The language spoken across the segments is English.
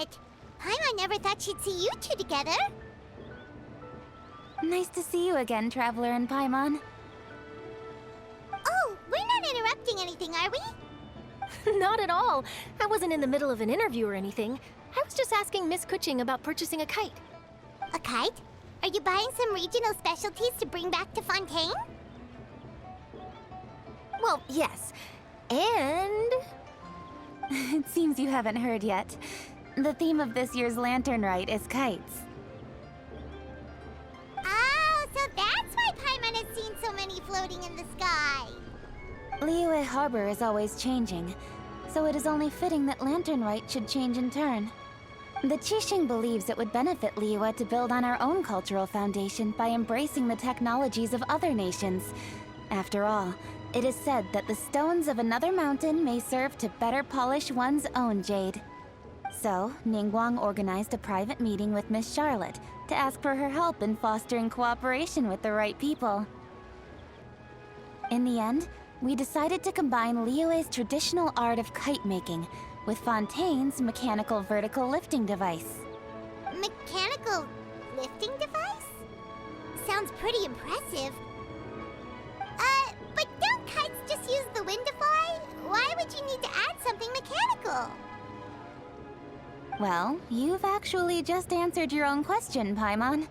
it! Paimon never thought she'd see you two together. Nice to see you again, Traveler and Paimon. Oh, we're not interrupting anything, are we? Not at all. I wasn't in the middle of an interview or anything. I was just asking Miss KEQING about purchasing a kite. A kite? Are you buying some regional specialties to bring back to Fontaine? Well, yes. And... It seems you haven't heard yet. The theme of this year's Lantern Rite is kites. Oh, so that's why Paimon has seen so many floating in the sky. Liyue Harbor is always changing, so it is only fitting that Lantern Rite should change in turn. The Qixing believes it would benefit Liyue to build on our own cultural foundation by embracing the technologies of other nations. After all, it is said that the stones of another mountain may serve to better polish one's own jade. So, Ningguang organized a private meeting with Miss Charlotte to ask for her help in fostering cooperation with the right people. In the end, we decided to combine Liyue's traditional art of kite making with Fontaine's mechanical vertical lifting device. Mechanical lifting device? Sounds pretty impressive. But don't kites just use the wind to fly? Why would you need to add something mechanical? Well, you've actually just answered your own question, Paimon.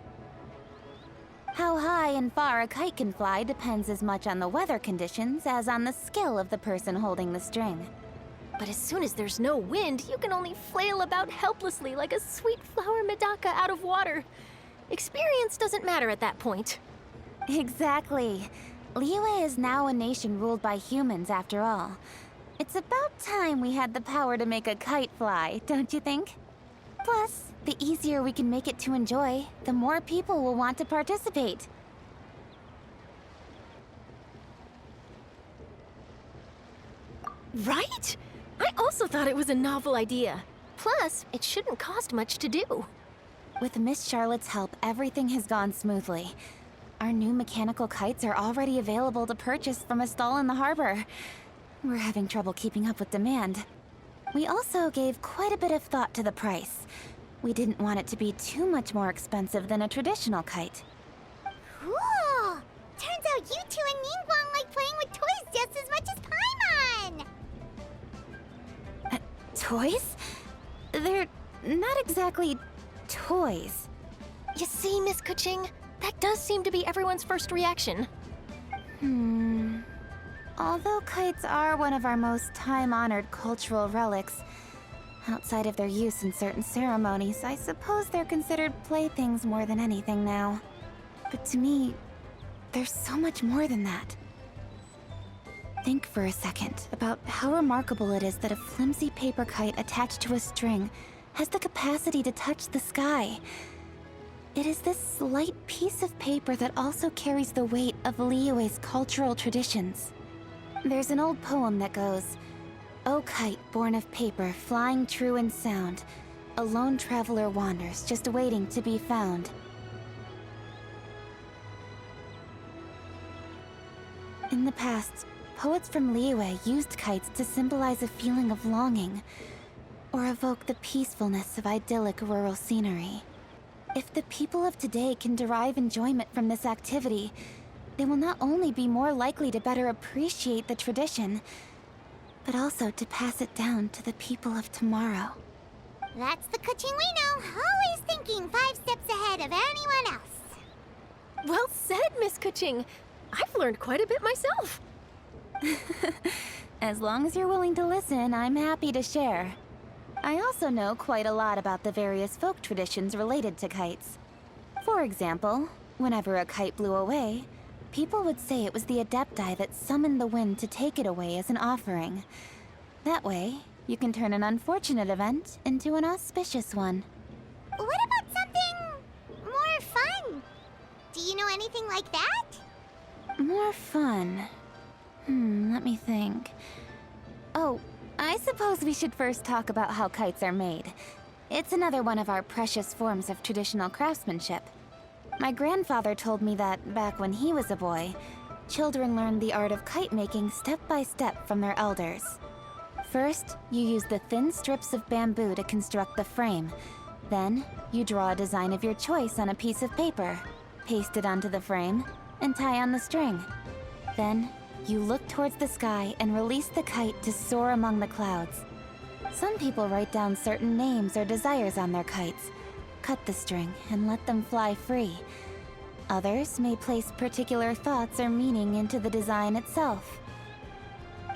How high and far a kite can fly depends as much on the weather conditions as on the skill of the person holding the string. But as soon as there's no wind, you can only flail about helplessly like a sweet flower medaka out of water. Experience doesn't matter at that point. Exactly. Liyue is now a nation ruled by humans, after all. It's about time we had the power to make a kite fly, don't you think? Plus, the easier we can make it to enjoy, the more people will want to participate. Right? I also thought it was a novel idea. Plus, it shouldn't cost much to do. With Miss Charlotte's help, everything has gone smoothly. Our new mechanical kites are already available to purchase from a stall in the harbor. We're having trouble keeping up with demand. We also gave quite a bit of thought to the price. We didn't want it to be too much more expensive than a traditional kite. Cool! Turns out you two and Ningguang like playing with toys just as much as Paimon! Toys? They're not exactly toys. You see, Miss KEQING? That does seem to be everyone's first reaction. Although kites are one of our most time-honored cultural relics, outside of their use in certain ceremonies, I suppose they're considered playthings more than anything now. But to me, there's so much more than that. Think for a second about how remarkable it is that a flimsy paper kite attached to a string has the capacity to touch the sky. It is this light piece of paper that also carries the weight of Liyue's cultural traditions. There's an old poem that goes, "O kite born of paper, flying true in sound, a lone traveler wanders, just waiting to be found." In the past, poets from Liyue used kites to symbolize a feeling of longing, or evoke the peacefulness of idyllic rural scenery. If the people of today can derive enjoyment from this activity, they will not only be more likely to better appreciate the tradition, but also to pass it down to the people of tomorrow. That's the KEQING we know, always thinking 5 steps ahead of anyone else. Well said, Miss KEQING. I've learned quite a bit myself. As long as you're willing to listen, I'm happy to share. I also know quite a lot about the various folk traditions related to kites. For example, whenever a kite blew away, people would say it was the Adepti that summoned the wind to take it away as an offering. That way, you can turn an unfortunate event into an auspicious one. What about something more fun? Do you know anything like that? More fun? Let me think. Oh, I suppose we should first talk about how kites are made. It's another one of our precious forms of traditional craftsmanship. My grandfather told me that, back when he was a boy, children learned the art of kite making step by step from their elders. First, you use the thin strips of bamboo to construct the frame. Then, you draw a design of your choice on a piece of paper, paste it onto the frame, and tie on the string. Then, you look towards the sky and release the kite to soar among the clouds. Some people write down certain names or desires on their kites, cut the string, and let them fly free. Others may place particular thoughts or meaning into the design itself.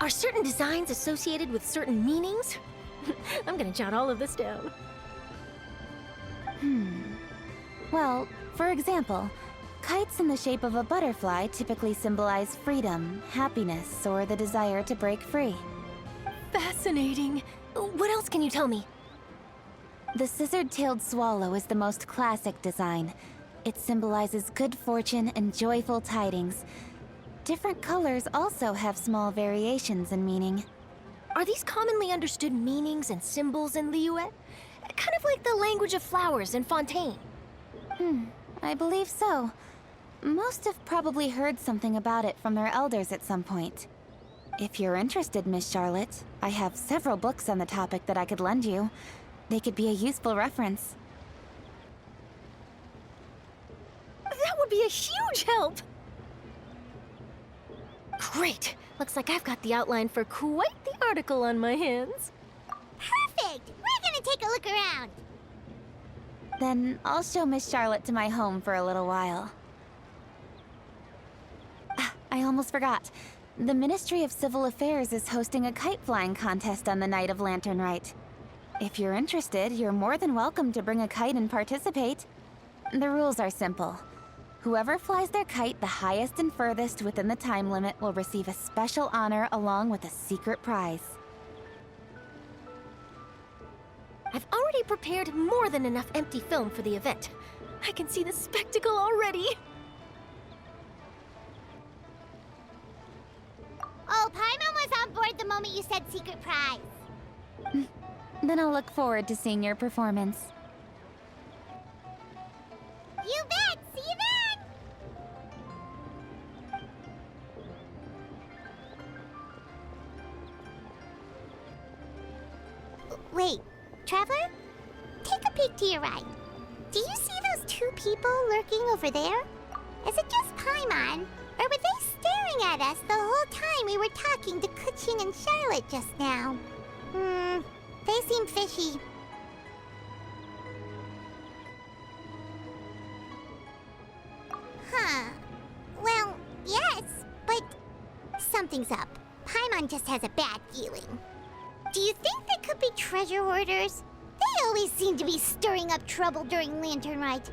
Are certain designs associated with certain meanings? I'm gonna jot all of this down. Well, for example, kites in the shape of a butterfly typically symbolize freedom, happiness, or the desire to break free. Fascinating. What else can you tell me? The scissored-tailed swallow is the most classic design. It symbolizes good fortune and joyful tidings. Different colors also have small variations in meaning. Are these commonly understood meanings and symbols in Liyue? Kind of like the language of flowers in Fontaine. I believe so. Most have probably heard something about it from their elders at some point. If you're interested, Miss Charlotte, I have several books on the topic that I could lend you. They could be a useful reference. That would be a huge help! Great! Looks like I've got the outline for quite the article on my hands. Perfect! We're gonna take a look around. Then I'll show Miss Charlotte to my home for a little while. I almost forgot. The Ministry of Civil Affairs is hosting a kite flying contest on the night of Lantern Rite. If you're interested, you're more than welcome to bring a kite and participate. The rules are simple. Whoever flies their kite the highest and furthest within the time limit will receive a special honor along with a secret prize. I've already prepared more than enough empty film for the event. I can see the spectacle already. Oh, Paimon was on board the moment you said secret prize. Then I'll look forward to seeing your performance. You bet! See you then! Wait, Traveler? Take a peek to your right. Do you see those two people lurking over there? Is it just Paimon? Or were they staring at us the whole time we were talking to KEQING and Charlotte just now? They seem fishy. Huh. Well, yes, but something's up. Paimon just has a bad feeling. Do you think they could be treasure hoarders? They always seem to be stirring up trouble during Lantern Rite.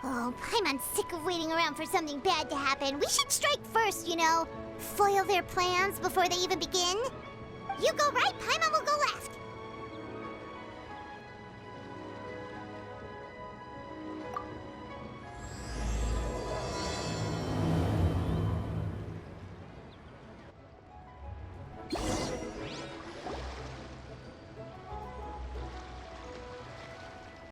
Oh, Paimon's sick of waiting around for something bad to happen. We should strike first, you know. Foil their plans before they even begin. You go right, Paimon will go left.